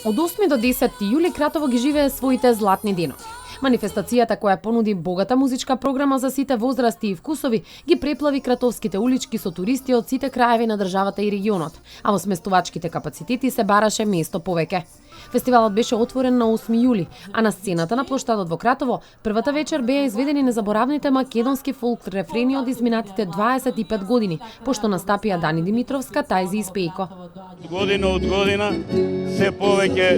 Од 8 до 10 јули Кратово ги живее своите златни денови. Манифестацијата која понуди богата музичка програма за сите возрасти и вкусови ги преплави кратовските улички со туристи од сите краеви на државата и регионот, а во сместувачките капацитети се бараше место повеќе. Фестивалот беше отворен на 8 јули, а на сцената на плоштадот во Кратово првата вечер беа изведени незаборавните македонски фолк рефрени од изминатите 25 години, пошто настапија Дани Димитровска, Тајзи и Спејко. Година од година се повеќе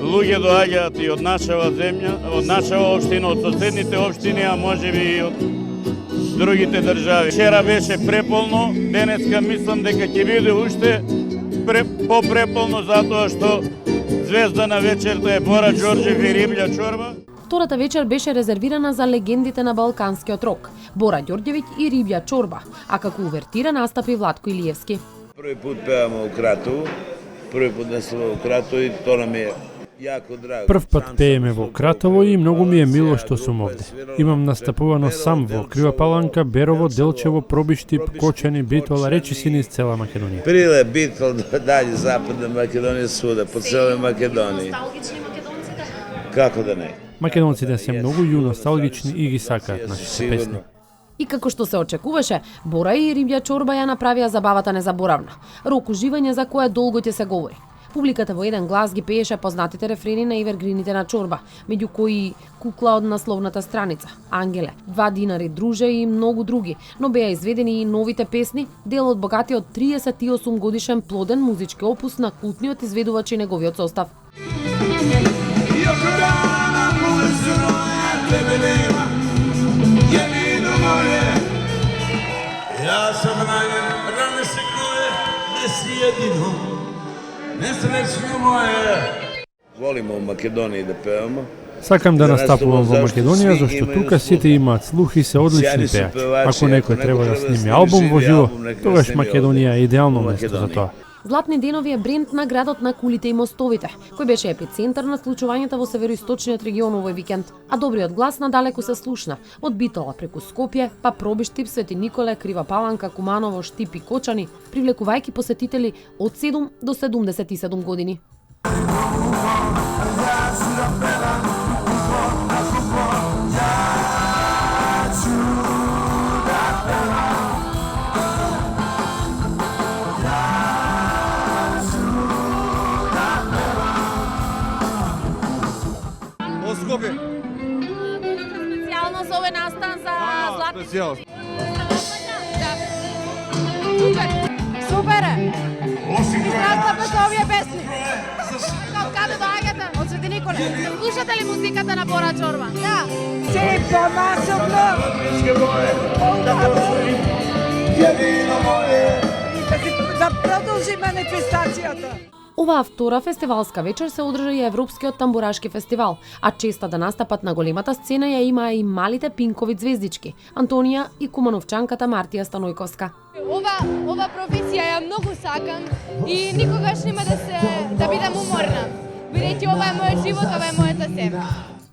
луѓе доаѓаат и од нашава земја, од нашава општина, од соседните општини, а можеби и од другите држави. Вчера беше преполно, денеска мислам дека ќе биде уште попреполно затоа што звезда на вечерта е Бора Ѓорѓев и Рибља Чорба. Втората вечер беше резервирана за легендите на балканскиот рок, Бора Ѓорѓевиќ и Рибља Чорба, а како увертира настапи Владко Илиевски. Први пут певаме у Кратово, први пут настапуваме у Кратово и тоа нам е јако драго. Прв пат пееме во Кратово и многу ми е мило што сум овде. Имам настапувано сам во Крива Паланка, Берово, Делчево, Пробиштип, Кочани, Битола, речиси низ цела Македонија. Приле, Битол, даље Западна Македонија, суда, по целе Македонија. Носталгични македонците? Како да не? Македонците се многу носталгични и ги сакаат нашите песни. И како што се очекуваше, Бора и Рибља Чорба ја направија забавата незаборавна. Рок уживање за кое долго ќе се говори. Публиката во еден глас ги пееше познатите рефрени на евергрините на Чорба, меѓу кои Кукла од насловната страница, Ангеле, 2 динари, Друже и многу други, но беа изведени и новите песни, дел од богатиот 38 годишен плоден музички опус на култниот изведувач и неговиот состав. Ја сам најден, ране се гноje, не си едино, несречно моје. Волимо у Македонија да певаме. Сакам да настапувам во Македонија, зашто тука сите имаат слух и се одлични пејачи. Ако некој треба да сними албум во живо, тогаш Македонија е идеално место за тоа. Златни денови е бренд на градот на кулите и мостовите, кој беше епицентар на случувањата во североисточниот регион овој викенд, а добриот глас надалеку се слушна, од Битола преку Скопје, па Пробиштип, Свети Николе, Крива Паланка, Куманово, Штип и Кочани, привлекувајќи посетители од 7 до 77 години. Скопје. Специјално за овој настан за златни. Специјално. Да. Супер. Супер е. Израствате со овие песни. Од каде доаѓате? Од Свети Николе. Слушате ли музиката на Бора Ѓорба? Да. Се помасовно. Да продолжи манифестацијата. Оваа втора фестивалска вечер се одржа и Европскиот тамбурашки фестивал, а честа да настапат на големата сцена ја имаа и малите пинкови звездички, Антонија и кумановчанката Мартија Станојковска. Ова професија ја многу сакам и никогаш нема да бидам уморна. Бидејќи ова е мојот живот, ова е мојата земја.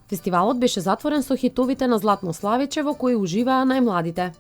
Фестивалот беше затворен со хитовите на Златно Славиче во кои уживаа најмладите.